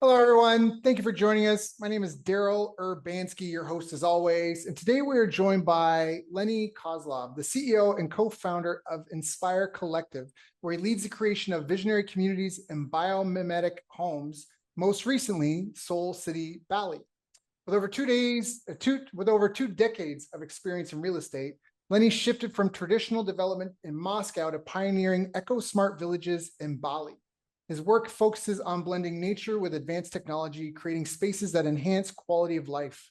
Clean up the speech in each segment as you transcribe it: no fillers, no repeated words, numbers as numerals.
Hello, everyone. Thank you for joining us. My name is Daryl Urbanski, your host as always. And today we are joined by Lenny Kozlov, the CEO and co-founder of Inspire Collective, where he leads the creation of visionary communities and biomimetic homes, most recently, Soul City, Bali. With over two decades of experience in real estate, Lenny shifted from traditional development in Moscow to pioneering eco-smart villages in Bali. His work focuses on blending nature with advanced technology, creating spaces that enhance quality of life.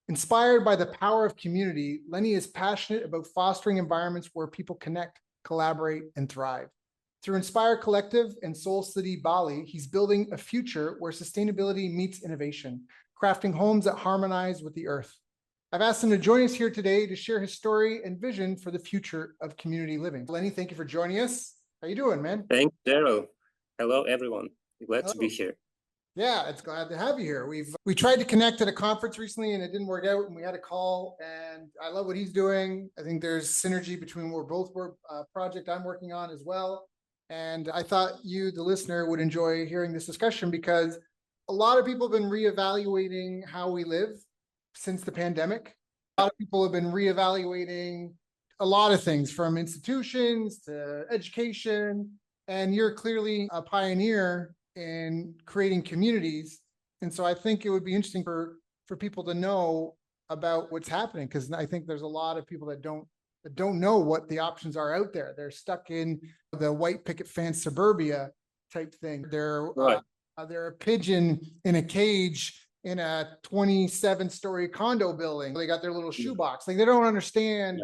Inspired by the power of community, Lenny is passionate about fostering environments where people connect, collaborate, and thrive. Through Inspire Collective and Soul City Bali, he's building a future where sustainability meets innovation, crafting homes that harmonize with the earth. I've asked him to join us here today to share his story and vision for the future of community living. Lenny, thank you for joining us. How you doing, man? Thanks, Daryl. Hello, everyone. Glad to be here. Yeah, it's glad to have you here. We tried to connect at a conference recently and it didn't work out, and we had a call. And I love what he's doing. I think there's synergy between both project I'm working on as well. And I thought you, the listener, would enjoy hearing this discussion because a lot of people have been reevaluating how we live since the pandemic. A lot of people have been reevaluating a lot of things, from institutions to education. And you're clearly a pioneer in creating communities. And so I think it would be interesting for people to know about what's happening, because I think there's a lot of people that don't know what the options are out there. They're stuck in the white picket fence suburbia type thing. They're a pigeon in a cage in a 27-story condo building. They got their little shoebox. Like, they don't understand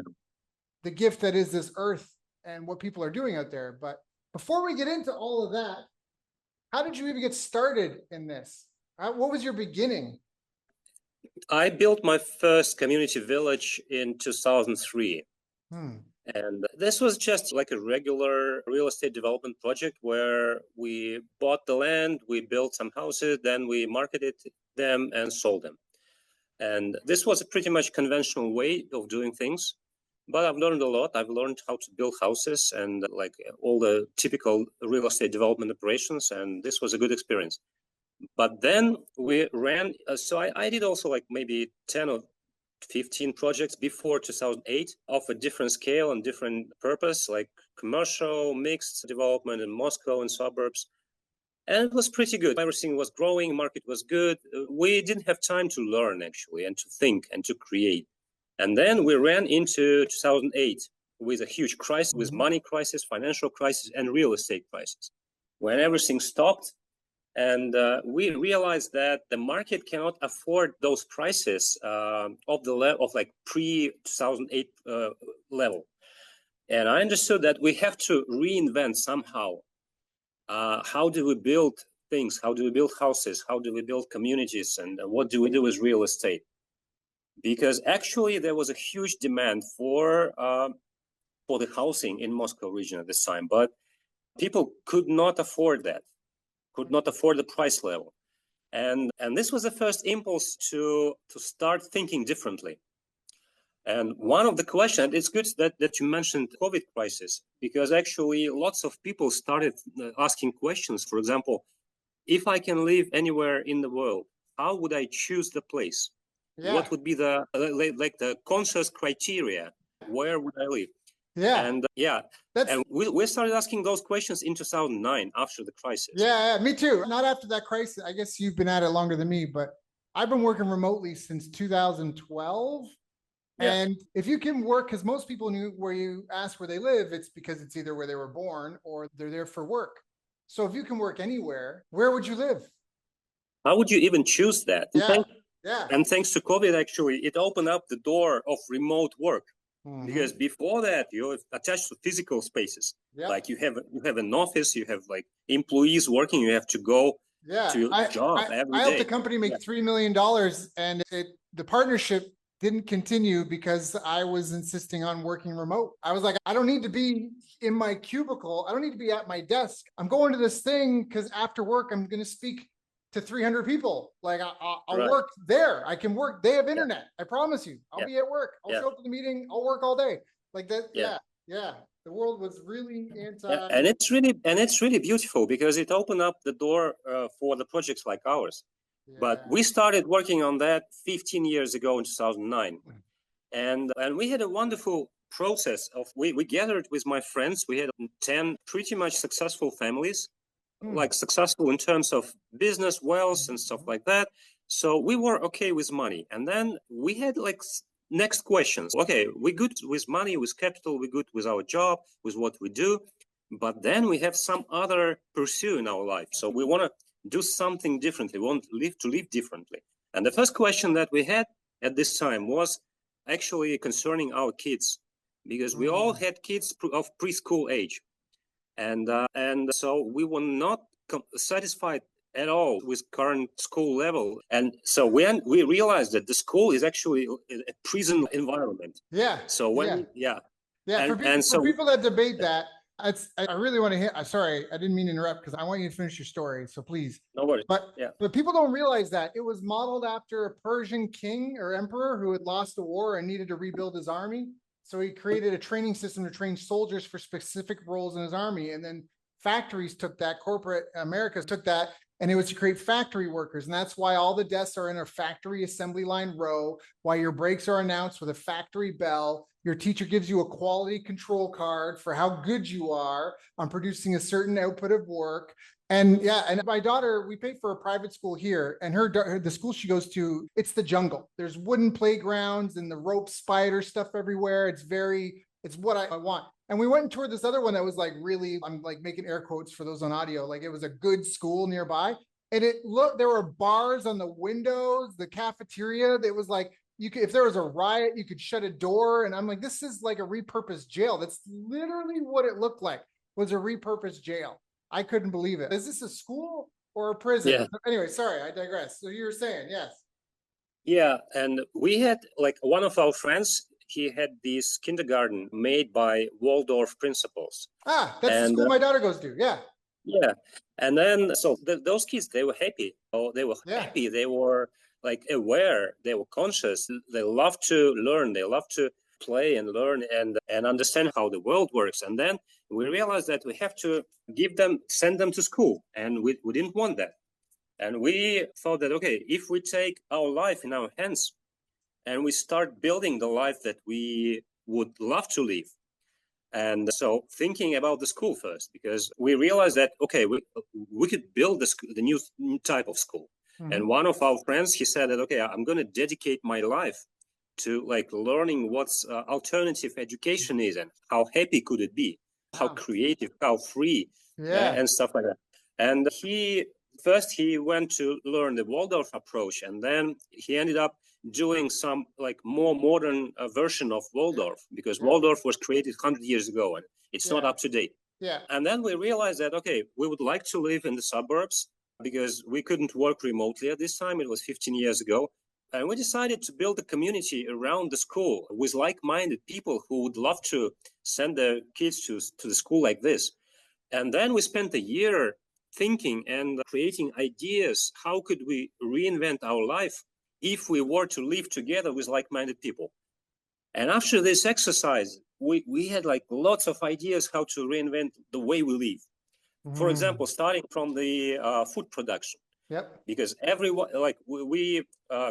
the gift that is this earth and what people are doing out there. But before we get into all of that, how did you even get started in this? What was your beginning? I built my first community village in 2003. And this was just like a regular real estate development project where we bought the land, we built some houses, then we marketed them and sold them. And this was a pretty much conventional way of doing things. But I've learned a lot. I've learned how to build houses and like all the typical real estate development operations. And this was a good experience. But then we ran. So I did also like maybe 10 or 15 projects before 2008 of a different scale and different purpose, like commercial, mixed development in Moscow and suburbs. And it was pretty good. Everything was growing. Market was good. We didn't have time to learn, actually, and to think and to create. And then we ran into 2008 with a huge crisis, with money crisis, financial crisis, and real estate crisis, when everything stopped. And we realized that the market cannot afford those prices of the level of like pre-2008 level. And I understood that we have to reinvent somehow. How do we build things? How do we build houses? How do we build communities? And what do we do with real estate? Because actually there was a huge demand for the housing in Moscow region at this time, but people could not afford that, could not afford the price level. And this was the first impulse to start thinking differently. And one of the questions, it's good that you mentioned COVID crisis, because actually lots of people started asking questions. For example, if I can live anywhere in the world, how would I choose the place? Yeah. What would be the conscious criteria? Where would I live? Yeah. And and we started asking those questions in 2009 after the crisis. Yeah, me too. Not after that crisis. I guess you've been at it longer than me, but I've been working remotely since 2012. Yeah. And if you can work, because most people knew where you ask where they live, it's because it's either where they were born or they're there for work. So if you can work anywhere, where would you live? How would you even choose that? Yeah. And thanks to COVID, actually, it opened up the door of remote work. Because before that, you're attached to physical spaces. Yep. Like you have an office, you have like employees working, you have to go to your job every day. I helped the company make $3 million, and the partnership didn't continue because I was insisting on working remote. I was like, I don't need to be in my cubicle. I don't need to be at my desk. I'm going to this thing because after work, I'm going to speak to 300 people. Like I'll work there. I can work. They have internet. I promise you. I'll be at work. I'll show up to the meeting. I'll work all day. Like that. Yeah. The world was really anti. And it's really beautiful because it opened up the door for the projects like ours. Yeah. But we started working on that 15 years ago in 2009, and we had a wonderful process of we gathered with my friends. We had 10 pretty much successful families, like successful in terms of business, wealth, and stuff like that. So we were okay with money, and then we had like next questions. Okay, we're good with money, with capital, we're good with our job, with what we do, but then we have some other pursuit in our life. So we want to do something differently. We want to live differently. And the first question that we had at this time was actually concerning our kids, because we all had kids of preschool age, and so we were not satisfied at all with current school level. And so when we realized that the school is actually a prison environment. Yeah. So when Yeah. And For people that debate that, I really want to hit. Sorry, I didn't mean to interrupt because I want you to finish your story. So please. No worries. But people don't realize that it was modeled after a Persian king or emperor who had lost a war and needed to rebuild his army. So he created a training system to train soldiers for specific roles in his army. And then factories took that, corporate America took that, and it was to create factory workers. And that's why all the desks are in a factory assembly line row, why your breaks are announced with a factory bell. Your teacher gives you a quality control card for how good you are on producing a certain output of work. And my daughter, we pay for a private school here, and the school she goes to, it's the jungle. There's wooden playgrounds and the rope spider stuff everywhere. It's what I want. And we went and toured this other one that was like really, I'm like making air quotes for those on audio, like it was a good school nearby. And there were bars on the windows, the cafeteria. It was like, if there was a riot, you could shut a door. And I'm like, this is like a repurposed jail. That's literally what it looked like, was a repurposed jail. I couldn't believe it. Is this a school or a prison? Yeah. Anyway, sorry, I digress. So you were saying, yes. Yeah, and we had like one of our friends, he had this kindergarten made by Waldorf principles. That's the school my daughter goes to. Yeah. Yeah. And then, so those kids, they were happy. Oh, they were happy. They were like aware. They were conscious. They love to learn. They love to play and learn and understand how the world works. And then we realized that we have to send them to school. And we didn't want that. And we thought that, okay, if we take our life in our hands and we start building the life that we would love to live. And so thinking about the school first, because we realized that, okay, we could build the new type of school. And one of our friends, he said that, okay, I'm going to dedicate my life to like learning what's alternative education is and how happy could it be, how creative, how free, and stuff like that. And he went to learn the Waldorf approach, and then he ended up doing some like more modern version of Waldorf, because Waldorf was created 100 years ago and it's not up to date. Yeah. And then we realized that, okay, we would like to live in the suburbs because we couldn't work remotely at this time. It was 15 years ago. And we decided to build a community around the school with like-minded people who would love to send their kids to the school like this. And then we spent a year thinking and creating ideas. How could we reinvent our life if we were to live together with like-minded people? And after this exercise, we had like lots of ideas how to reinvent the way we live. For example, starting from the food production. Yep. Because everyone, like we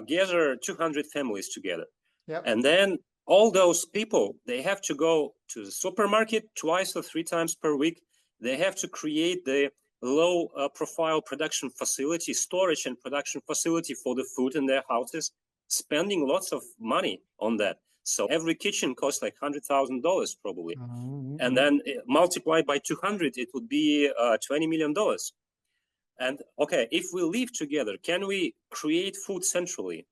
gather 200 families together. Yep. And then all those people, they have to go to the supermarket 2 or 3 times per week. They have to create the low profile production facility, storage and production facility for the food in their houses, spending lots of money on that. So every kitchen costs like $100,000 probably. And then multiplied by 200, it would be $20 million. And okay, if we live together, can we create food centrally?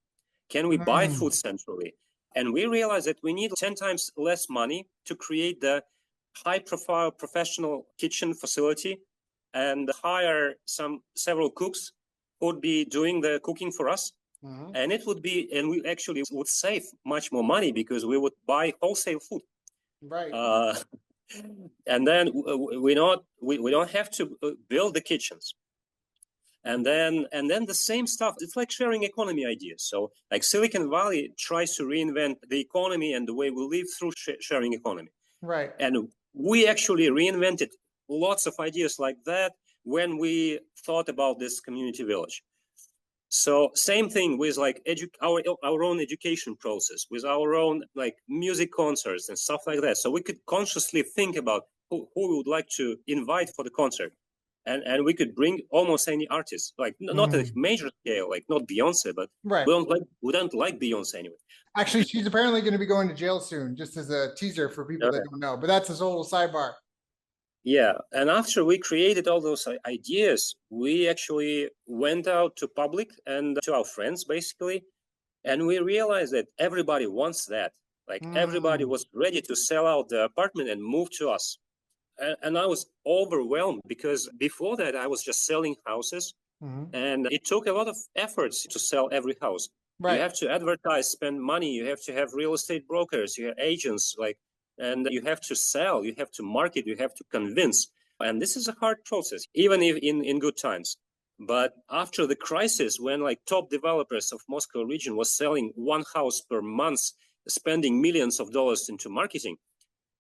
Can we buy food centrally? And we realized that we need 10 times less money to create the high profile professional kitchen facility and hire several cooks who would be doing the cooking for us. And it would be, and we actually would save much more money because we would buy wholesale food. Right. And then we don't have to build the kitchens. And then the same stuff, it's like sharing economy ideas. So like Silicon Valley tries to reinvent the economy and the way we live through sharing economy. Right. And we actually reinvented lots of ideas like that when we thought about this community village. So same thing with like our own education process, with our own like music concerts and stuff like that. So we could consciously think about who we would like to invite for the concert. And we could bring almost any artist, like not at a major scale, like not Beyonce, but Right. we don't like Beyonce anyway. Actually, she's apparently going to be going to jail soon, just as a teaser for people that don't know. But that's a total sidebar. Yeah, and after we created all those ideas, we actually went out to public and to our friends, basically, and we realized that everybody wants that. Like everybody was ready to sell out the apartment and move to us. And I was overwhelmed because before that, I was just selling houses, and it took a lot of efforts to sell every house. Right. You have to advertise, spend money, you have to have real estate brokers, you have agents, and you have to sell, you have to market, you have to convince. And this is a hard process, even if in good times. But after the crisis, when like top developers of Moscow region was selling one house per month, spending millions of dollars into marketing,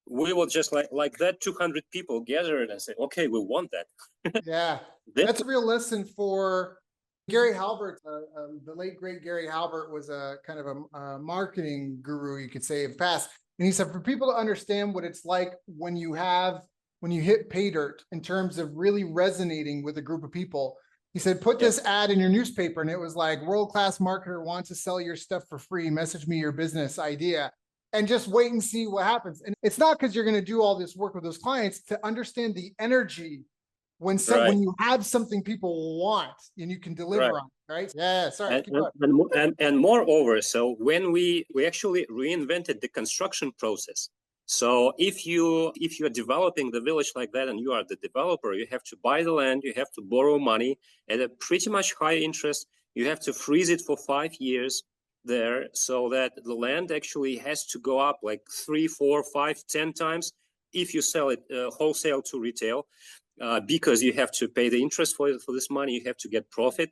we were just like that 200 people gathered and said, okay, we want that. Yeah, that's a real lesson for Gary Halbert. The late great Gary Halbert was a kind of a marketing guru, you could say, of the past. And he said, for people to understand what it's like when you hit pay dirt in terms of really resonating with a group of people, he said, put this ad in your newspaper. And it was like, world-class marketer wants to sell your stuff for free. Message me your business idea. And just wait and see what happens. And it's not because you're going to do all this work with those clients, to understand the energy when you have something people want and you can deliver on, right? Yeah, sorry. And moreover, so when we actually reinvented the construction process. So if you are developing the village like that and you are the developer, you have to buy the land, you have to borrow money at a pretty much high interest. You have to freeze it for 5 years there, so that the land actually has to go up like 3, 4, 5, 10 times if you sell it wholesale to retail, because you have to pay the interest for this money. You have to get profit.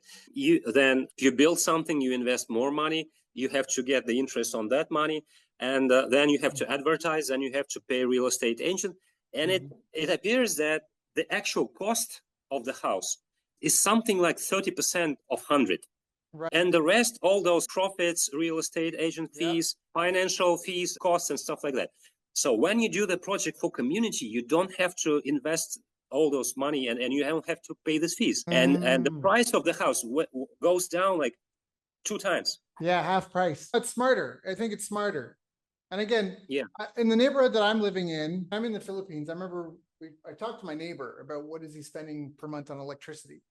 Then you build something, you invest more money, you have to get the interest on that money, and then you have to advertise, and you have to pay a real estate agent. And it appears that the actual cost of the house is something like 30% of 100. Right. And the rest, all those profits, real estate agent fees, financial fees, costs, and stuff like that. So when you do the project for community, you don't have to invest all those money, and you don't have to pay these fees. And the price of the house goes down like 2 times. Yeah, half price. That's smarter. I think it's smarter. And again, in the neighborhood that I'm living in, I'm in the Philippines. I remember I talked to my neighbor about what is he spending per month on electricity.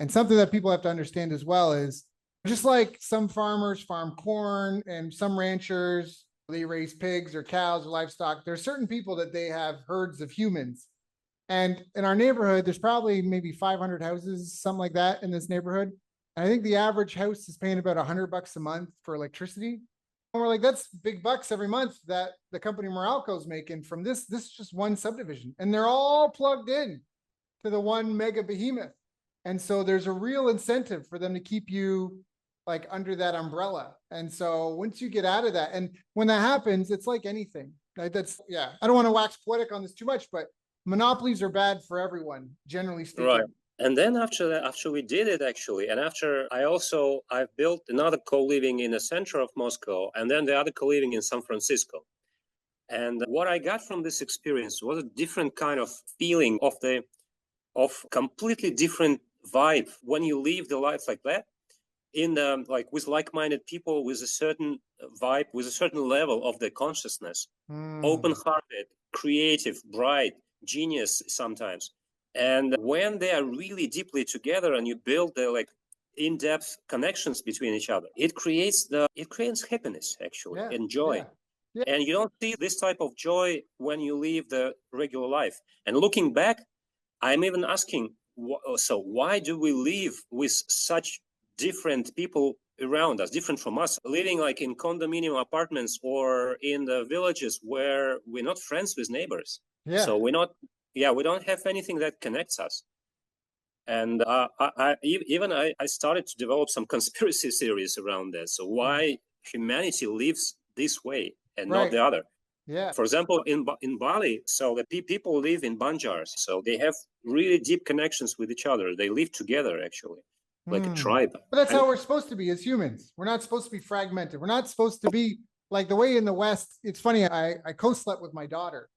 And something that people have to understand as well is, just like some farmers farm corn and some ranchers, they raise pigs or cows or livestock, there are certain people that they have herds of humans. And in our neighborhood, there's probably maybe 500 houses, something like that in this neighborhood. And I think the average house is paying about $100 a month for electricity. And we're like, that's big bucks every month that the company Meralco is making from this. This is just one subdivision. And they're all plugged in to the one mega behemoth. And so there's a real incentive for them to keep you like under that umbrella. And so once you get out of that, and when that happens, it's like anything. Right? I don't want to wax poetic on this too much, but monopolies are bad for everyone, generally speaking. Right. And then after we did it actually, and after I've built another co-living in the center of Moscow, and then the other co-living in San Francisco. And what I got from this experience was a different kind of feeling of completely different vibe when you live the life like that, with like-minded people, with a certain vibe, with a certain level of the consciousness, open-hearted, creative, bright, genius sometimes. And when they are really deeply together and you build the in-depth connections between each other, it creates happiness actually, and joy. Yeah. And you don't see this type of joy when you live the regular life. And looking back, I'm even asking, so why do we live with such different people around us, different from us, living like in condominium apartments or in the villages where we're not friends with neighbors? Yeah. So we don't have anything that connects us. And I started to develop some conspiracy theories around that. So why humanity lives this way and not the other? Yeah. For example, in Bali, so the people live in banjars, so they have really deep connections with each other. They live together, actually, like a tribe. But that's And how we're supposed to be as humans. We're not supposed to be fragmented. We're not supposed to be like the way in the West. It's funny. I co-slept with my daughter,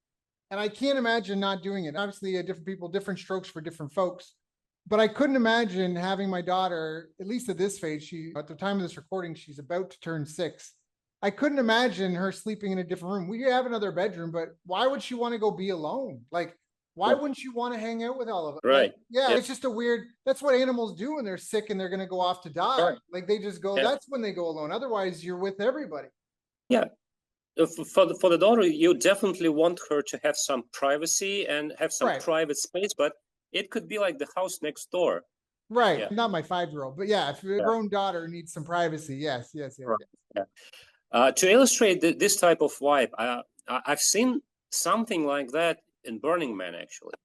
and I can't imagine not doing it. Obviously, different people, different strokes for different folks. But I couldn't imagine having my daughter, at least at this phase, she at the time of this recording, she's about to turn 6. I couldn't imagine her sleeping in a different room. We have another bedroom, but why would she want to go be alone? Like, why wouldn't you want to hang out with all of us? right, Like, yeah, yeah, it's just a weird, that's what animals do when they're sick and they're going to go off to die. right. Like, they just go, Yeah, that's when they go alone. Otherwise, you're with everybody. yeah. For the daughter, you definitely want her to have some privacy and have some Right. private space, but it could be like the house next door. Right. Yeah, Not my 5-year-old, but yeah, if a yeah, grown daughter needs some privacy, yes, yes, yes, right. yes. Yeah. To illustrate this type of vibe, I've seen something like that in Burning Man, actually.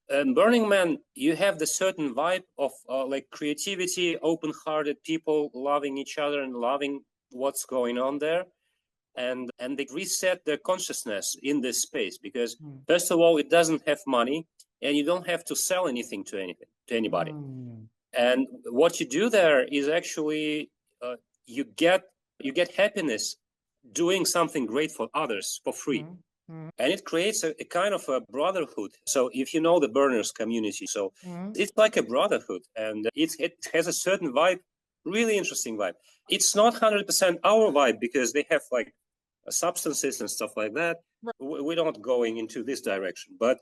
In Burning Man, you have the certain vibe of like creativity, open-hearted people loving each other and loving what's going on there. And they reset their consciousness in this space because, first of all, it doesn't have money and you don't have to sell anything to anybody. And what you do there is actually you get happiness doing something great for others for free. And it creates a kind of a brotherhood. So if you know the Burners community, so it's like a brotherhood, and it has a certain vibe, really interesting vibe. It's not 100% our vibe because they have like substances and stuff like that. We're not going into this direction, but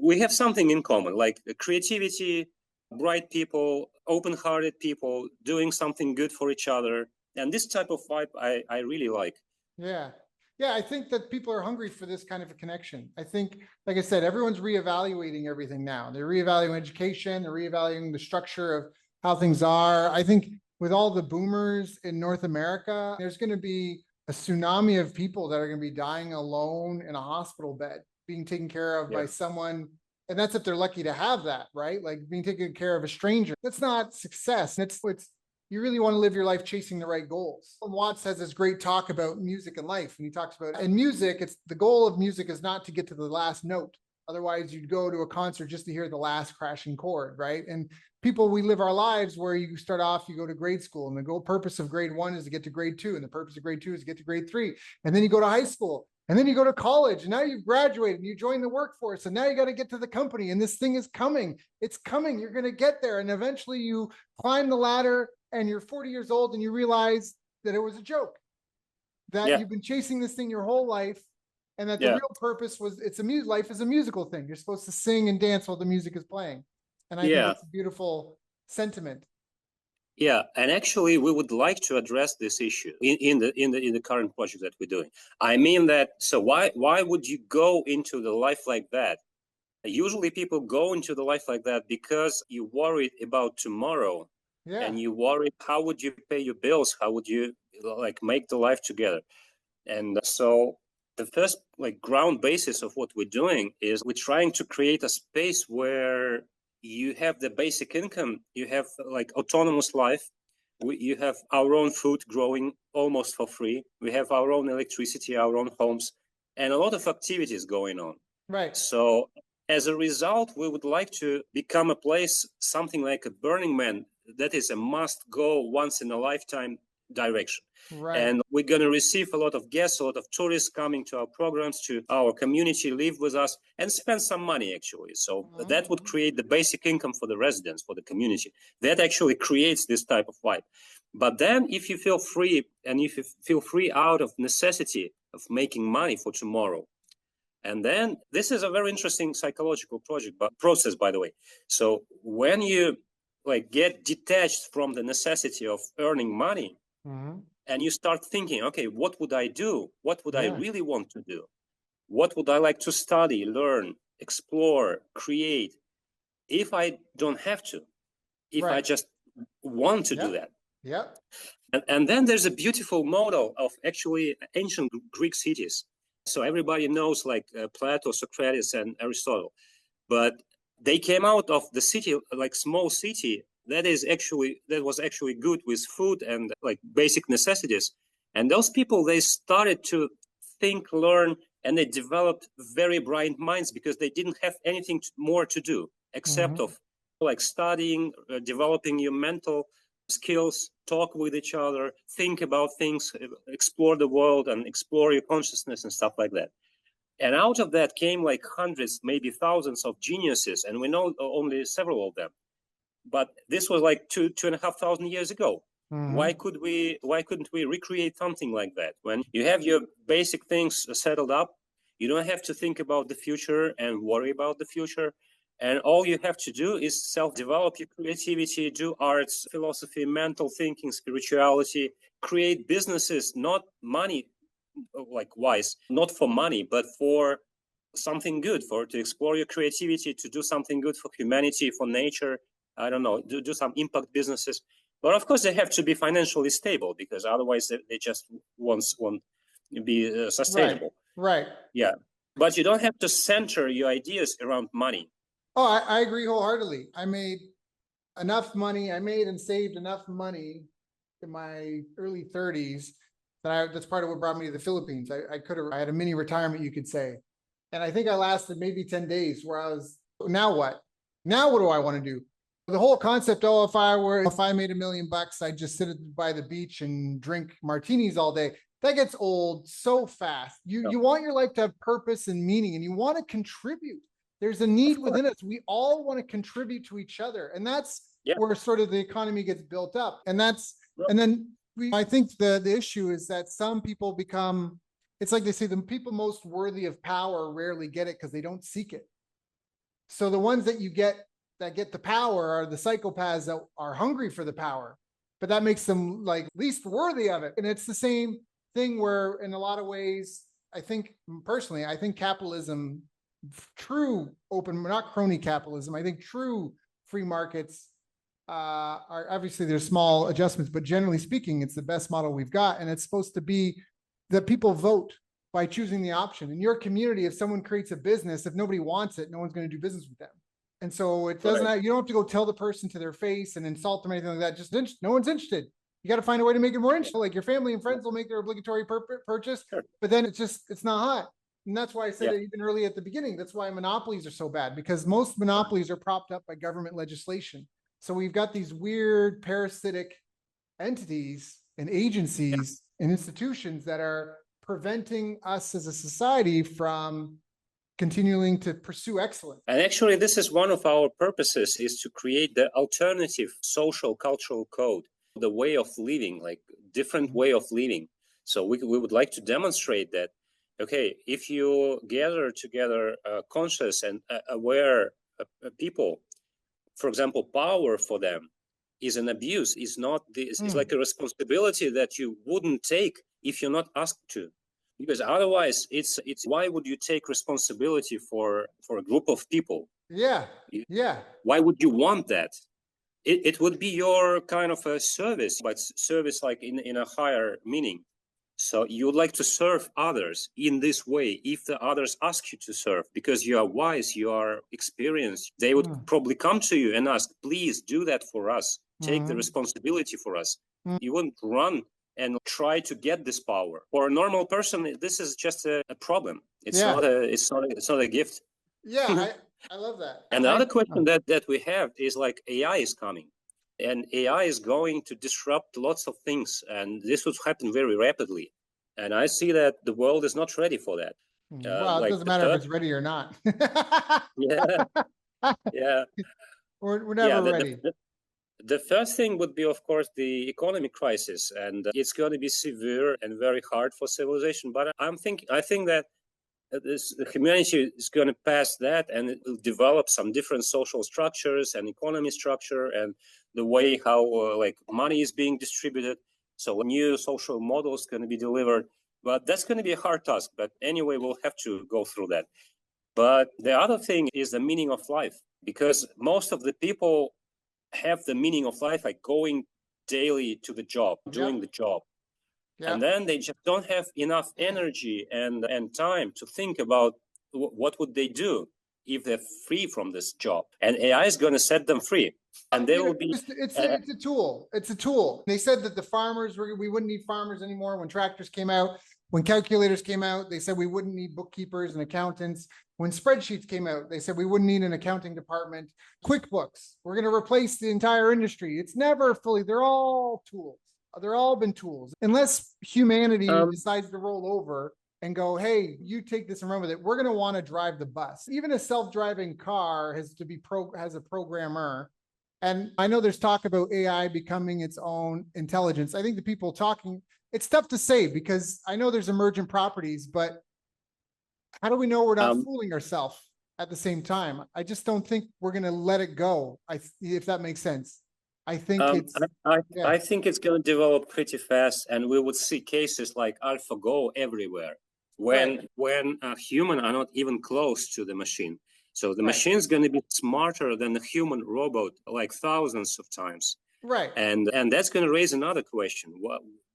we have something in common, like creativity, bright people, open-hearted people doing something good for each other. And this type of vibe I really like. Yeah. Yeah, I think that people are hungry for this kind of a connection. I think, like I said, everyone's reevaluating everything now. They're reevaluating education, they're reevaluating the structure of how things are. I think with all the boomers in North America, there's going to be a tsunami of people that are going to be dying alone in a hospital bed, being taken care of by someone. And that's if they're lucky to have that, right? Like being taken care of a stranger. That's not success. It's you really want to live your life chasing the right goals. Watts has this great talk about music and life. And he talks about in music, it's the goal of music is not to get to the last note. Otherwise, you'd go to a concert just to hear the last crashing chord, right? And people, we live our lives where you start off, you go to grade school, and the goal purpose of grade 1 is to get to grade 2, and the purpose of grade 2 is to get to grade 3. And then you go to high school, and then you go to college, and now you've graduated, and you join the workforce, and now you got to get to the company, and this thing is coming. It's coming. You're going to get there, and eventually you climb the ladder, and you're 40 years old, and you realize that it was a joke, that you've been chasing this thing your whole life, and that the real purpose was life is a musical thing. You're supposed to sing and dance while the music is playing. And I think it's a beautiful sentiment. Yeah, and actually, we would like to address this issue in the current project that we're doing. I mean that. So why would you go into the life like that? Usually, people go into the life like that because you're worried about tomorrow, and you worry how would you pay your bills? How would you like make the life together? And so the first like ground basis of what we're doing is we're trying to create a space where you have the basic income, you have like autonomous life, you have our own food growing almost for free, we have our own electricity, our own homes, and a lot of activities going on. Right. So as a result, we would like to become a place, something like a Burning Man, that is a must go once in a lifetime direction. Right. And we're going to receive a lot of guests, a lot of tourists coming to our programs, to our community, live with us, and spend some money, actually. So that would create the basic income for the residents, for the community. That actually creates this type of vibe. But then if you feel free, and if you feel free out of necessity of making money for tomorrow, and then this is a very interesting psychological process, by the way. So when you like get detached from the necessity of earning money, and you start thinking, okay, what would I do? What would I really want to do? What would I like to study, learn, explore, create? If I don't have to, if I just want to do that. And then there's a beautiful model of actually ancient Greek cities. So everybody knows like Plato, Socrates, and Aristotle, but they came out of the city, like small city, that was actually good with food and like basic necessities. And those people, they started to think, learn, and they developed very bright minds because they didn't have anything more to do except of like studying, developing your mental skills, talk with each other, think about things, explore the world and explore your consciousness and stuff like that. And out of that came like hundreds, maybe thousands of geniuses, and we know only several of them. But this was like 2,500 years ago. Why couldn't we recreate something like that? When you have your basic things settled up, you don't have to think about the future and worry about the future. And all you have to do is self-develop your creativity, do arts, philosophy, mental thinking, spirituality, create businesses, not money, like wise, not for money, but for something good, to explore your creativity, to do something good for humanity, for nature. I don't know, do some impact businesses. But of course, they have to be financially stable because otherwise they just won't be sustainable. Right. Yeah. But you don't have to center your ideas around money. Oh, I agree wholeheartedly. I made enough money. I made and saved enough money in my early 30s that's part of what brought me to the Philippines. I had a mini retirement, you could say. And I think I lasted maybe 10 days where I was, now what? Now what do I want to do? The whole concept, if I made $1 million, I'd just sit by the beach and drink martinis all day. That gets old so fast. You want your life to have purpose and meaning, and you want to contribute. There's a need within us. We all want to contribute to each other. And that's where sort of the economy gets built up. And then I think the issue is that some people become, it's like they say, the people most worthy of power rarely get it because they don't seek it. So the ones that get the power are the psychopaths that are hungry for the power, but that makes them like least worthy of it. And it's the same thing where in a lot of ways, I think capitalism, true open, not crony capitalism, I think true free markets are obviously there's small adjustments, but generally speaking, it's the best model we've got. And it's supposed to be that people vote by choosing the option. In your community, if someone creates a business, if nobody wants it, no one's going to do business with them. And so it doesn't, you don't have to go tell the person to their face and insult them or anything like that. Just no one's interested. You got to find a way to make it more interesting. Like your family and friends will make their obligatory purchase, but then it's not hot. And that's why I said it even early at the beginning. That's why monopolies are so bad, because most monopolies are propped up by government legislation. So we've got these weird parasitic entities and agencies and institutions that are preventing us as a society from continuing to pursue excellence. And actually, this is one of our purposes, is to create the alternative social cultural code, the way of living, like different way of living. So we would like to demonstrate that, okay, if you gather together conscious and aware people, for example, power for them is an abuse, is not this, is like a responsibility that you wouldn't take if you're not asked to. Because otherwise, it's why would you take responsibility for a group of people? Yeah. Why would you want that? It would be your kind of a service, but service like in a higher meaning. So you would like to serve others in this way if the others ask you to serve, because you are wise, you are experienced. They would probably come to you and ask, please do that for us. Take the responsibility for us. You wouldn't run and try to get this power. For a normal person, this is just a problem. It's not a gift. Yeah, I love that. And the other question that we have is like AI is coming. And AI is going to disrupt lots of things. And this would happen very rapidly. And I see that the world is not ready for that. Well, it doesn't matter if it's ready or not. We're never ready. The first thing would be, of course, the economic crisis, and it's going to be severe and very hard for civilization. But I think that the humanity is going to pass that, and it will develop some different social structures and economy structure, and the way how like money is being distributed. So new social models going to be delivered. But that's going to be a hard task. But anyway, we'll have to go through that. But the other thing is the meaning of life, because most of the people have the meaning of life like going daily to the job, doing the job. And then they just don't have enough energy and time to think about what would they do if they're free from this job. And AI is going to set them free. And they will be... It's a tool. It's a tool. They said that the farmers, we wouldn't need farmers anymore when tractors came out. When calculators came out, they said we wouldn't need bookkeepers and accountants. When spreadsheets came out, they said we wouldn't need an accounting department. QuickBooks, we're going to replace the entire industry. It's never fully, they're all tools. They're all been tools. Unless humanity decides to roll over and go, hey, you take this and run with it, we're going to want to drive the bus. Even a self-driving car has a programmer. And I know there's talk about AI becoming its own intelligence. I think the people talking, it's tough to say because I know there's emergent properties, but how do we know we're not fooling ourselves at the same time? I just don't think we're going to let it go. If that makes sense. I think I think it's going to develop pretty fast, and we would see cases like AlphaGo everywhere when humans are not even close to the machine. So the machine is going to be smarter than the human robot, like thousands of times. Right. And that's going to raise another question.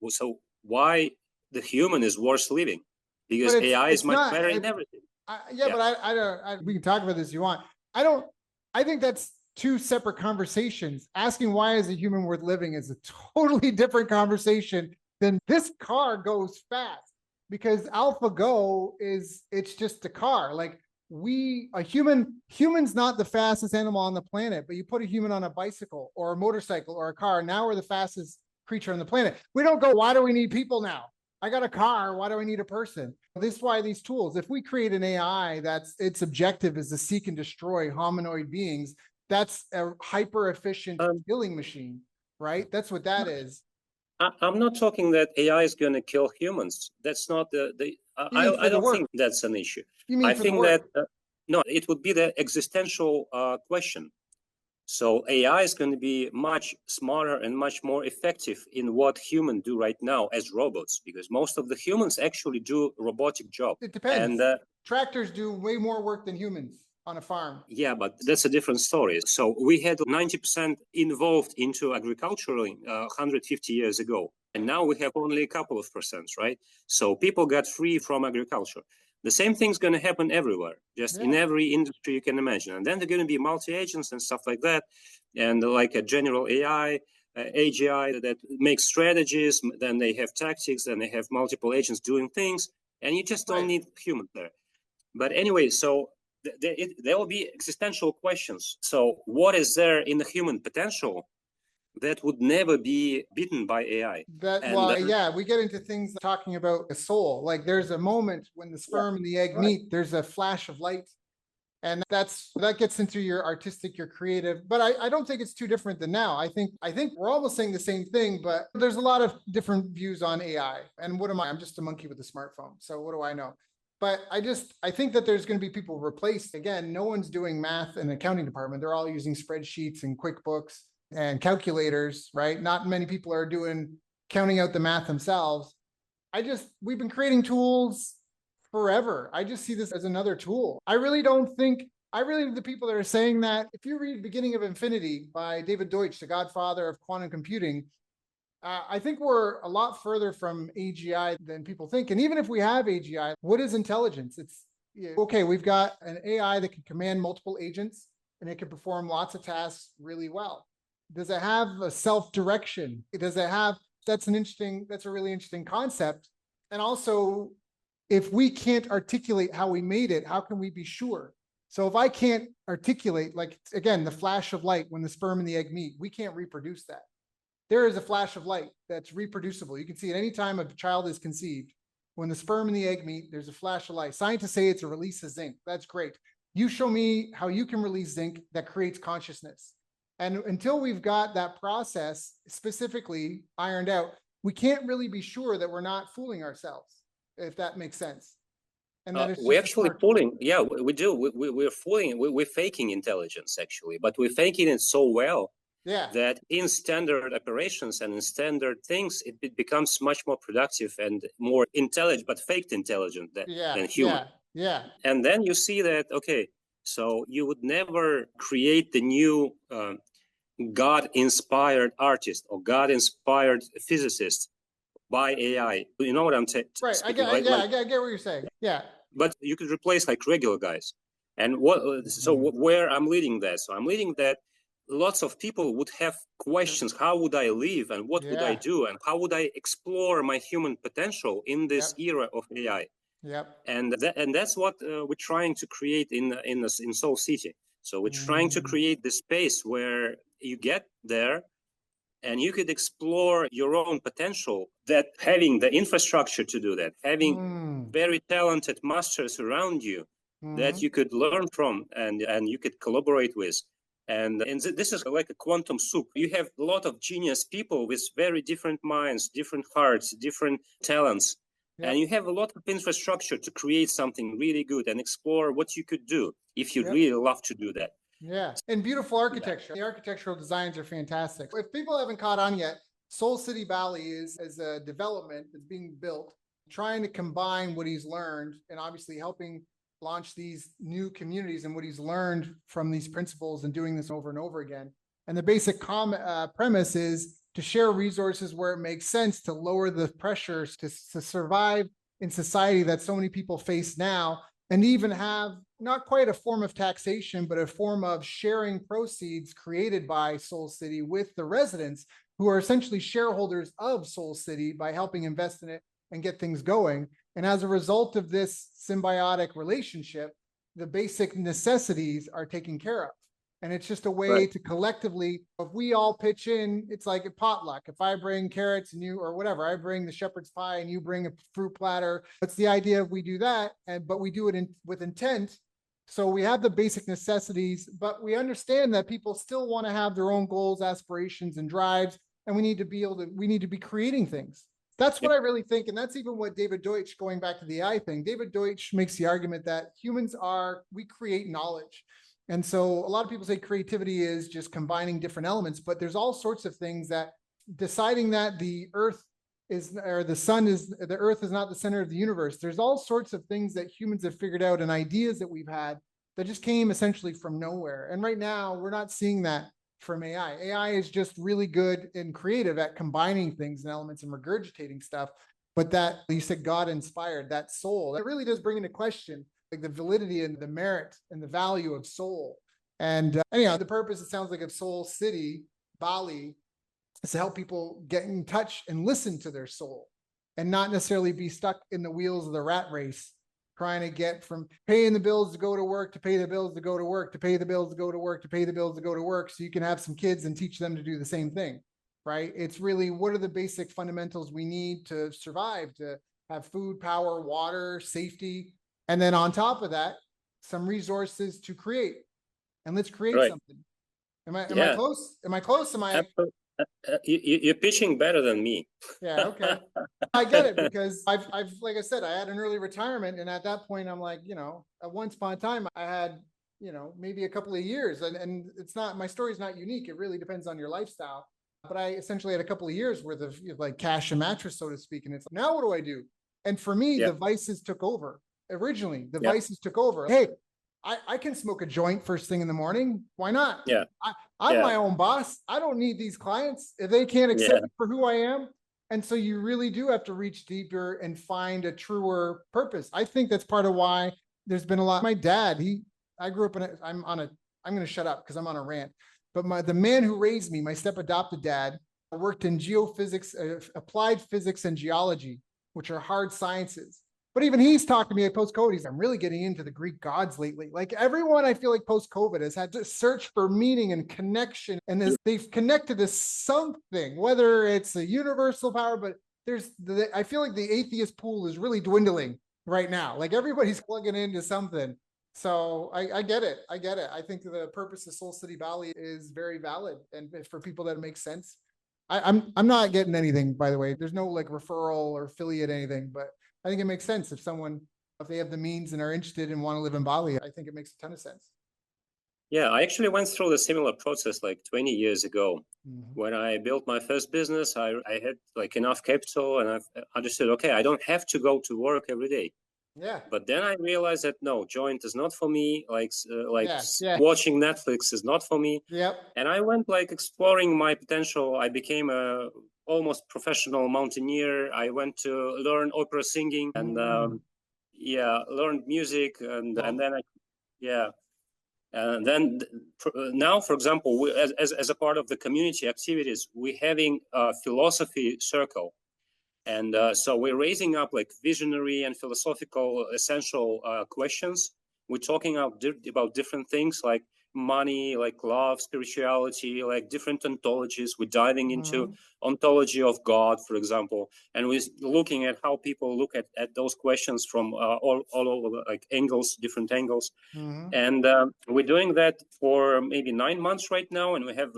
So why the human is worth living? Because AI is much better in everything. But we can talk about this if you want. I think that's two separate conversations. Asking why is a human worth living is a totally different conversation than this car goes fast. Because AlphaGo it's just a car. Like human's not the fastest animal on the planet, but you put a human on a bicycle or a motorcycle or a car, now we're the fastest creature on the planet. We don't go, why do we need people now? I got a car, why do I need a person? This is why these tools, if we create an AI that's its objective is to seek and destroy hominoid beings, that's a hyper efficient killing machine, right? That's what that is. I'm not talking that AI is going to kill humans. That's not I don't think that's an issue. I think that, no, it would be the existential question. So AI is going to be much smarter and much more effective in what humans do right now as robots, because most of the humans actually do robotic jobs. It depends. And tractors do way more work than humans on a farm. Yeah, but that's a different story. So we had 90% involved into agriculture 150 years ago. And now we have only a couple of percents, right? So people got free from agriculture. The same thing's going to happen everywhere, just in every industry you can imagine. And then they're going to be multi-agents and stuff like that. And like a general AI, AGI that makes strategies, then they have tactics, then they have multiple agents doing things. And you just don't need humans there. But anyway, so there will be existential questions. So what is there in the human potential that would never be beaten by AI? We get into things talking about a soul. Like there's a moment when the sperm and the egg meet, there's a flash of light. And that gets into your artistic, your creative. But I don't think it's too different than now. I think we're almost saying the same thing, but there's a lot of different views on AI. And what am I? I'm just a monkey with a smartphone. So what do I know? But I think that there's going to be people replaced. Again, no one's doing math in the accounting department. They're all using spreadsheets and QuickBooks and calculators, right? Not many people are counting out the math themselves. We've been creating tools forever. I just see this as another tool. The people that are saying that, if you read Beginning of Infinity by David Deutsch, the godfather of quantum computing, I think we're a lot further from AGI than people think. And even if we have AGI, what is intelligence? Okay, we've got an AI that can command multiple agents and it can perform lots of tasks really well. Does it have a self-direction? That's a really interesting concept. And also, if we can't articulate how we made it, how can we be sure? So if I can't articulate, like, again, the flash of light when the sperm and the egg meet, we can't reproduce that. There is a flash of light that's reproducible. You can see it anytime a child is conceived. When the sperm and the egg meet, there's a flash of light. Scientists say it's a release of zinc. That's great. You show me how you can release zinc that creates consciousness. And until we've got that process specifically ironed out, we can't really be sure that we're not fooling ourselves, if that makes sense. And that we're actually fooling. Yeah, we do. We're fooling. We're faking intelligence, actually, but we're faking it so well that in standard operations and in standard things, it becomes much more productive and more intelligent, but faked intelligent than human. Yeah. And then you see that, okay, so you would never create the new God-inspired artist or God-inspired physicist by AI. You know what I'm saying? Right. I get what you're saying. Yeah. But you could replace like regular guys. And where I'm leading that? So I'm leading that lots of people would have questions. How would I live, and what would I do, and how would I explore my human potential in this era of AI? And that's what we're trying to create in Soul City. So we're trying to create this space where you get there and you could explore your own potential, that having the infrastructure to do that, having very talented masters around you that you could learn from and you could collaborate with. And this is like a quantum soup. You have a lot of genius people with very different minds, different hearts, different talents. And you have a lot of infrastructure to create something really good and explore what you could do if you really love to do that. Yeah, and beautiful architecture. The architectural designs are fantastic. If people haven't caught on yet, Soul City Bali is a development that's being built, trying to combine what he's learned and obviously helping launch these new communities and what he's learned from these principles and doing this over and over again. And the basic premise is to share resources where it makes sense to lower the pressures to survive in society that so many people face now, and even have not quite a form of taxation, but a form of sharing proceeds created by Soul City with the residents who are essentially shareholders of Soul City by helping invest in it and get things going. And as a result of this symbiotic relationship, the basic necessities are taken care of. And it's just a way to collectively, if we all pitch in, it's like a potluck. If I bring carrots and you, or whatever, I bring the shepherd's pie and you bring a fruit platter. It's the idea of we do that, but we do it with intent. So we have the basic necessities, but we understand that people still want to have their own goals, aspirations, and drives. And we need to be creating things. That's what I really think. And that's even what David Deutsch, going back to the AI thing, David Deutsch makes the argument that we create knowledge. And so a lot of people say creativity is just combining different elements, but there's all sorts of things that deciding that the earth is, or the earth is not the center of the universe. There's all sorts of things that humans have figured out and ideas that we've had that just came essentially from nowhere. And right now we're not seeing that from AI. AI is just really good and creative at combining things and elements and regurgitating stuff. But that, you said God inspired, that soul, that really does bring into question like the validity and the merit and the value of soul. And anyhow, the purpose, it sounds like, of Soul City, Bali, is to help people get in touch and listen to their soul and not necessarily be stuck in the wheels of the rat race, trying to get from paying the bills to go to work, to pay the bills to go to work, to pay the bills to go to work, to pay the bills to go to work, so you can have some kids and teach them to do the same thing, right? It's really, what are the basic fundamentals we need to survive, to have food, power, water, safety, and then on top of that, some resources to create. And let's create something. Am I close? Am I close? Am I? You're pitching better than me. Yeah, okay. I get it, because I've like I said, I had an early retirement, and at that point I'm like, at once upon a time I had, maybe a couple of years, and it's not, my story is not unique. It really depends on your lifestyle. But I essentially had a couple of years worth of like cash and mattress, so to speak. And it's like, now what do I do? And for me, the vices took over. Originally, the vices took over. Hey, I can smoke a joint first thing in the morning. Why not? Yeah. I'm my own boss. I don't need these clients if they can't accept me for who I am. And so you really do have to reach deeper and find a truer purpose. I think that's part of why there's been a lot. My dad, I grew up I'm going to shut up because I'm on a rant. But the man who raised me, my step adopted dad, worked in geophysics, applied physics and geology, which are hard sciences. But even he's talked to me at post-COVID. I'm really getting into the Greek gods lately. Like everyone, I feel like post-COVID has had to search for meaning and connection. And they've connected to something, whether it's a universal power, but I feel like the atheist pool is really dwindling right now. Like everybody's plugging into something. So I get it. I get it. I think the purpose of Soul City Bali is very valid. And for people that makes sense. I'm not getting anything, by the way. There's no like referral or affiliate anything, but I think it makes sense if they have the means and are interested and want to live in Bali. I think it makes a ton of sense. Yeah, I actually went through the similar process like 20 years ago. When I built my first business, I had like enough capital, and I understood, okay, I don't have to go to work every day. Yeah. But then I realized that no, joint is not for me. Watching Netflix is not for me. Yep. And I went like exploring my potential. I became a almost professional mountaineer. I went to learn opera singing and learned music, and then And then now, for example, as a part of the community activities, we're having a philosophy circle. And so we're raising up like visionary and philosophical essential questions. We're talking about different things like money, like love, spirituality, like different ontologies. We're diving into ontology of God, for example, and we're looking at how people look at those questions from all over, like angles, different angles. And we're doing that for maybe 9 months right now, and we have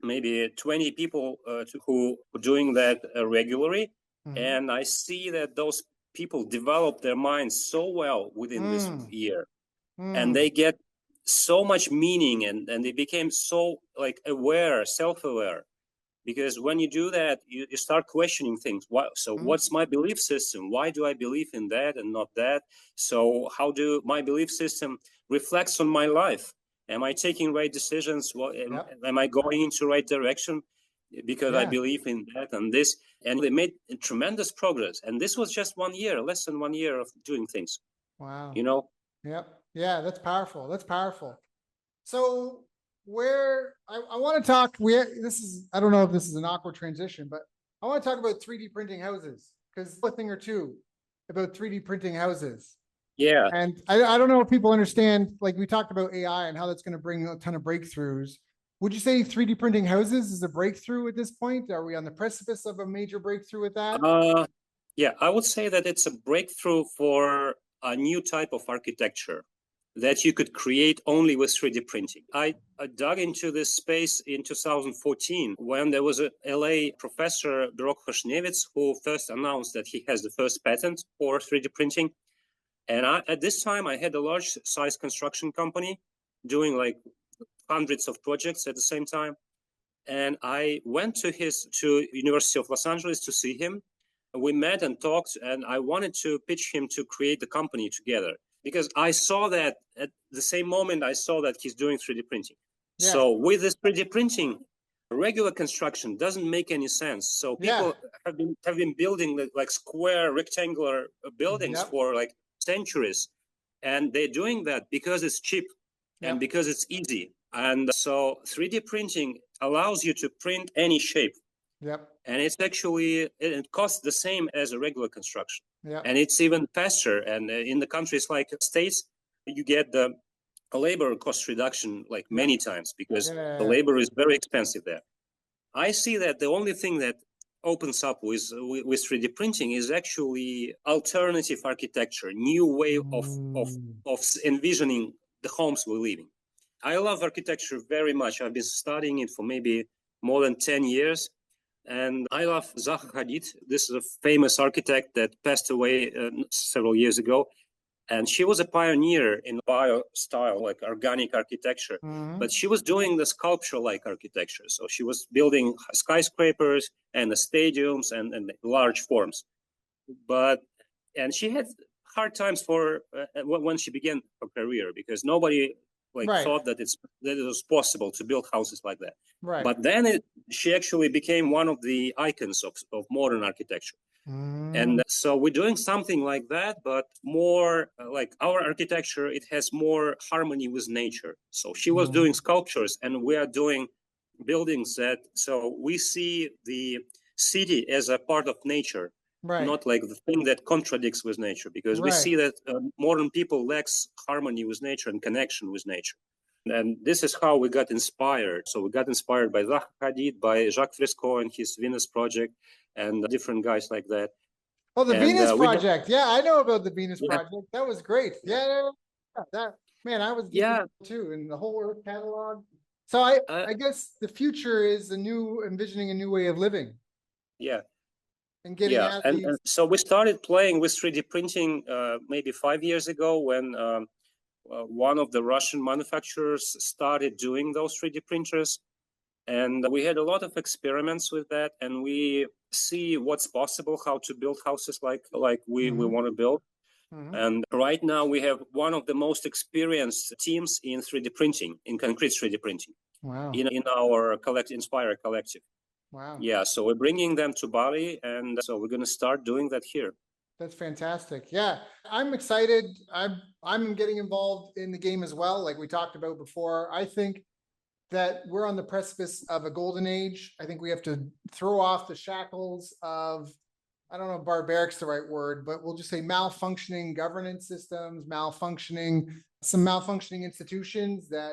maybe 20 people who are doing that regularly. And I see that those people develop their minds so well within this year, and they get so much meaning, and they became so like aware, self-aware. Because when you do that, you start questioning things. What's my belief system? Why do I believe in that and not that? So how do my belief system reflects on my life? Am I taking right decisions? Am I going into right direction? Because I believe in that and this. And they made tremendous progress. And this was just 1 year, less than 1 year of doing things. Wow. You know? Yep. Yeah, that's powerful. That's powerful. So where I want to talk, I don't know if this is an awkward transition, but I want to talk about 3D printing houses, because a thing or two about 3D printing houses. Yeah. And I don't know if people understand, like we talked about AI and how that's going to bring a ton of breakthroughs. Would you say 3D printing houses is a breakthrough at this point? Are we on the precipice of a major breakthrough with that? Yeah, I would say that it's a breakthrough for a new type of architecture that you could create only with 3D printing. I dug into this space in 2014 when there was a LA professor, Berok Khoshnevitz, who first announced that he has the first patent for 3D printing. And at this time, I had a large size construction company doing like hundreds of projects at the same time. And I went to University of Los Angeles to see him. We met and talked, and I wanted to pitch him to create the company together, because I saw that at the same moment I saw that he's doing 3D printing. Yeah. So with this 3D printing, regular construction doesn't make any sense. So people have been building like square rectangular buildings for like centuries, and they're doing that because it's cheap and because it's easy. And so 3D printing allows you to print any shape. And it's actually, it costs the same as a regular construction. And it's even faster. And in the countries like States, you get the labor cost reduction like many times, because the labor is very expensive there. I see that the only thing that opens up with 3D printing is actually alternative architecture, new way of envisioning the homes we live in. I love architecture very much. I've been studying it for maybe more than 10 years. And I love Zaha Hadid. This is a famous architect that passed away several years ago. And she was a pioneer in bio style, like organic architecture. But she was doing the sculpture-like architecture. So she was building skyscrapers and the stadiums and large forms. And she had hard times when she began her career, because nobody thought that it was possible to build houses like that. But then she actually became one of the icons of modern architecture. And so we're doing something like that, but more like our architecture, it has more harmony with nature. So she was doing sculptures, and we are doing buildings so we see the city as a part of nature, not like the thing that contradicts with nature, because we see that modern people lacks harmony with nature and connection with nature. And this is how we got inspired. So we got inspired by Zaha Hadid, by Jacques Fresco and his Venus project, and different guys like that. Oh, the Venus project. Yeah, I know about the Venus project. That was great. I was too, in the whole Earth catalog. So I guess the future is envisioning a new way of living. Yeah. And getting at these. And so we started playing with 3D printing maybe 5 years ago, when one of the Russian manufacturers started doing those 3D printers. And we had a lot of experiments with that, and we see what's possible, how to build houses like we want to build. And right now we have one of the most experienced teams in 3D printing, in concrete 3D printing, in our Inspire collective. Yeah, so we're bringing them to Bali, and so we're going to start doing that here. That's fantastic. Yeah, I'm excited. I'm getting involved in the game as well, like we talked about before. I think that we're on the precipice of a golden age. I think we have to throw off the shackles of, I don't know if barbaric's the right word, but we'll just say malfunctioning governance systems, some malfunctioning institutions that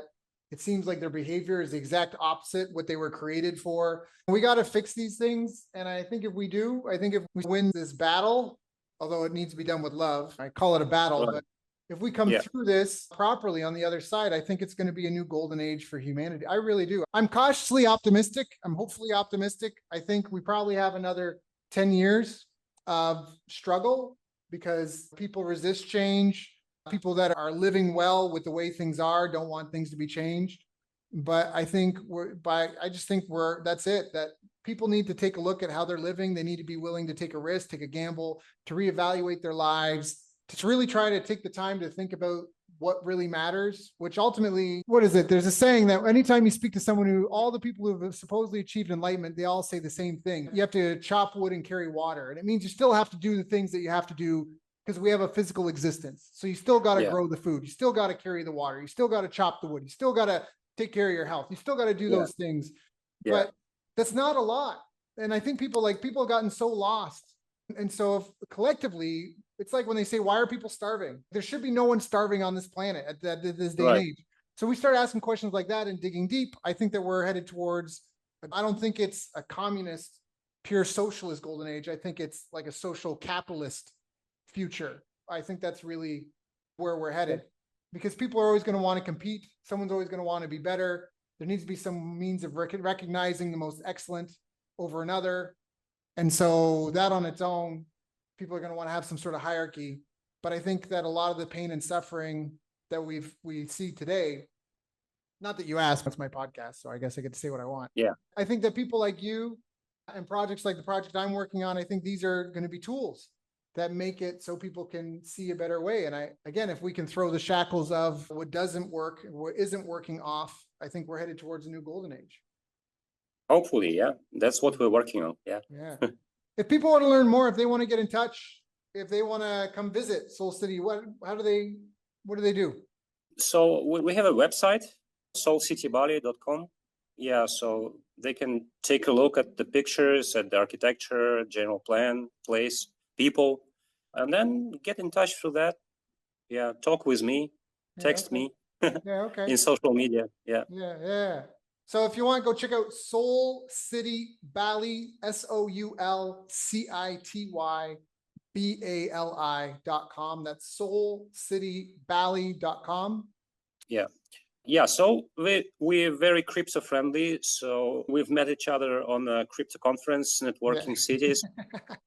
it seems like their behavior is the exact opposite what they were created for. We got to fix these things. And I think if we do, I think if we win this battle, although it needs to be done with love, I call it a battle, but if we come through this properly on the other side, I think it's going to be a new golden age for humanity. I really do. I'm cautiously optimistic. I'm hopefully optimistic. I think we probably have another 10 years of struggle because people resist change. People that are living well with the way things are don't want things to be changed. But I think that's it, that people need to take a look at how they're living. They need to be willing to take a risk, take a gamble, to reevaluate their lives, to really try to take the time to think about what really matters, which ultimately, what is it? There's a saying that anytime you speak to someone all the people who have supposedly achieved enlightenment, they all say the same thing. You have to chop wood and carry water. And it means you still have to do the things that you have to do because we have a physical existence. So you still got to grow the food. You still got to carry the water. You still got to chop the wood. You still got to take care of your health. You still got to do those things. But that's not a lot. And I think people have gotten so lost. And so if collectively, it's like when they say, why are people starving? There should be no one starving on this planet at this day and age. So we start asking questions like that and digging deep. I think that we're headed towards, I don't think it's a communist, pure socialist golden age. I think it's like a social capitalist future. I think that's really where we're headed because people are always going to want to compete. Someone's always going to want to be better. There needs to be some means of recognizing the most excellent over another. And so that on its own, people are going to want to have some sort of hierarchy. But I think that a lot of the pain and suffering that we see today, not that you asked, it's my podcast, so I guess I get to say what I want. Yeah. I think that people like you and projects like the project I'm working on, I think these are going to be tools that make it so people can see a better way. And again, if we can throw the shackles of what doesn't work, what isn't working off, I think we're headed towards a new golden age. Hopefully, yeah. That's what we're working on. Yeah. If people want to learn more, if they want to get in touch, if they want to come visit Soul City, what do they do? So we have a website, soulcitybali.com. Yeah, so they can take a look at the pictures, at the architecture, general plan, place, people, and then get in touch through that. Yeah, talk with me, text me. In social media. Yeah. So if you want, go check out Soul City Bali, SOULCITYBALI.com. That's soulcitybali.com. Yeah, so we're very crypto friendly. So we've met each other on a crypto conference, networking cities,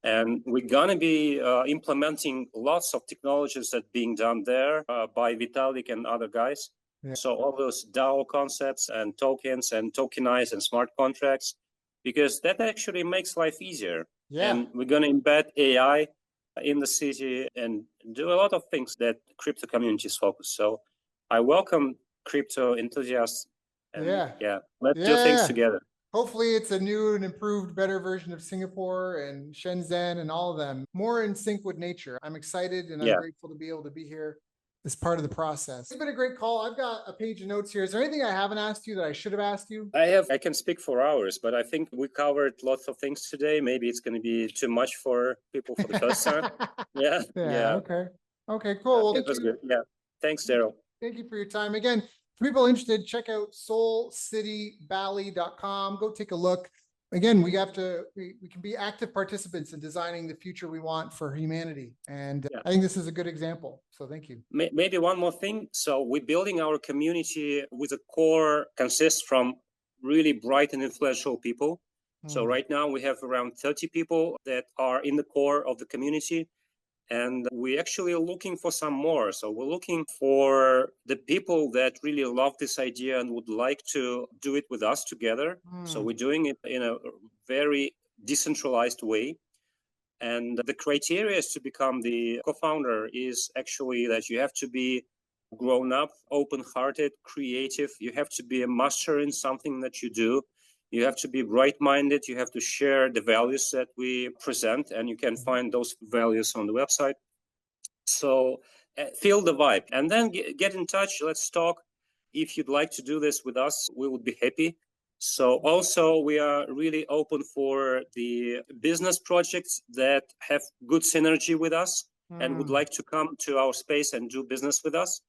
and we're gonna be implementing lots of technologies that being done there by Vitalik and other guys. So all those DAO concepts and tokens and tokenized and smart contracts, because that actually makes life easier. And we're gonna embed AI in the city and do a lot of things that crypto communities focus. So I welcome crypto enthusiasts. And let's do things together. Hopefully it's a new and improved, better version of Singapore and Shenzhen and all of them, more in sync with nature. I'm excited and I'm grateful to be able to be here as part of the process. It's been a great call. I've got a page of notes here. Is there anything I haven't asked you that I should have asked you? I can speak for hours, but I think we covered lots of things today. Maybe it's going to be too much for people for the first time. Okay, cool. Well, it was good. Yeah. Thanks, Daryl. Thank you for your time. Again, for people interested, check out soulcitybali.com. Go take a look. Again, we can be active participants in designing the future we want for humanity. And I think this is a good example. So thank you. Maybe one more thing. So we're building our community with a core consists from really bright and influential people. So right now we have around 30 people that are in the core of the community. And we're actually looking for some more. So we're looking for the people that really love this idea and would like to do it with us together. So we're doing it in a very decentralized way. And the criteria to become the co-founder is actually that you have to be grown up, open-hearted, creative. You have to be a master in something that you do. You have to be right-minded. You have to share the values that we present, and you can find those values on the website. So feel the vibe, and then get in touch. Let's talk. If you'd like to do this with us, we would be happy. So also, we are really open for the business projects that have good synergy with us and would like to come to our space and do business with us.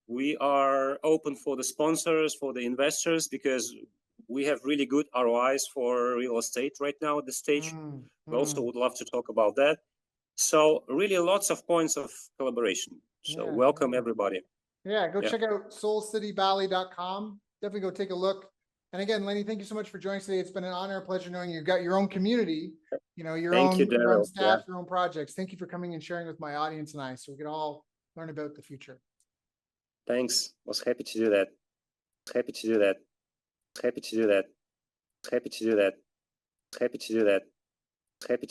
We are open for the sponsors, for the investors, because we have really good ROIs for real estate right now at this stage. We also would love to talk about that. So really lots of points of collaboration. So welcome everybody. Yeah, go check out soulcitybali.com. Definitely go take a look. And again, Lenny, thank you so much for joining us today. It's been an honor and pleasure knowing you've got your own community, your own staff, your own projects. Thank you for coming and sharing with my audience and I, so we can all learn about the future. Thanks. Was happy to do that. Happy to do that. Happy to do that. Happy to do that. Happy to do that. Happy